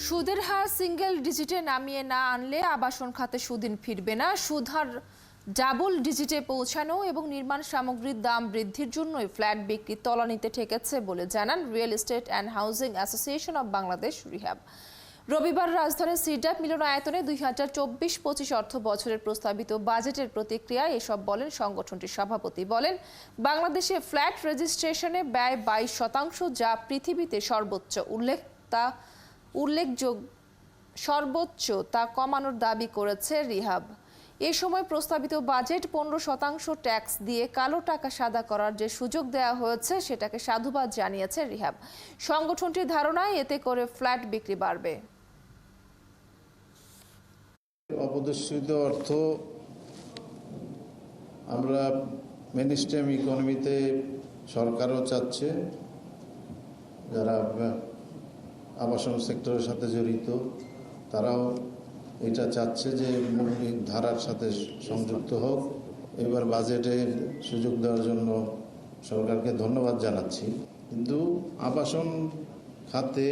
সুদের হার সিঙ্গেল ডিজিটে নামিয়ে না আনলে আবাসন খাতে সুদিন ফিরবে না। সুদ হার ডাবল ডিজিটে পৌঁছানো এবং নির্মাণ সামগ্রীর দাম বৃদ্ধির জন্যই ফ্ল্যাট বিক্রি তলানিতে ঠেকেছে বলে জানান real estate and housing association of Bangladesh rehab. রবিবার রাজধানীর সিডাপ মিলনায়তনে 2024-25 অর্থ বছরের প্রস্তাবিত বাজেটের প্রতিক্রিয়ায় এসব বলেন সংগঠনটির সভাপতি। বলেন, বাংলাদেশে ফ্ল্যাট রেজিস্ট্রেশনে ব্যয় 22%, যা পৃথিবীতে সর্বোচ্চ তা কমানোর দাবি করেছে রিহ্যাব। এ সময় প্রস্তাবিত বাজেট 15% ট্যাক্স দিয়ে কালো টাকা সাদা করার যে সুযোগ দেওয়া হয়েছে সেটাকে সাধুবাদ জানিয়েছে রিহ্যাব। সংগঠনটির ধারণায় এতে করে ফ্ল্যাট বিক্রি বাড়বে। অপদস্থিত অর্থ আমরা মেইনস্ট্রিম ইকোনমিতে সরকারও চাচ্ছে, যারা আবাসন সেক্টরের সাথে জড়িত তারাও এটা চাচ্ছে যে মৌলিক ধারার সাথে সংযুক্ত হোক। এবার বাজেটের সুযোগ দেওয়ার জন্য সরকারকে ধন্যবাদ জানাচ্ছি। কিন্তু আবাসন খাতে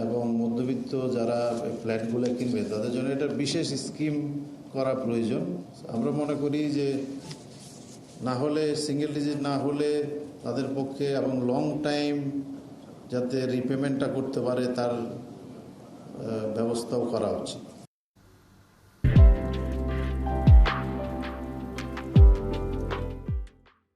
এবং মধ্যবিত্ত যারা ফ্ল্যাটগুলো কিনবে তাদের জন্য এটা বিশেষ স্কিম করা প্রয়োজন। আমরা মনে করি যে না হলে সিঙ্গেল ডিজিট না হলে তাদের পক্ষে এবং লং টাইম যাতে রিপেমেন্টটা করতে পারে তার ব্যবস্থাও করা উচিত।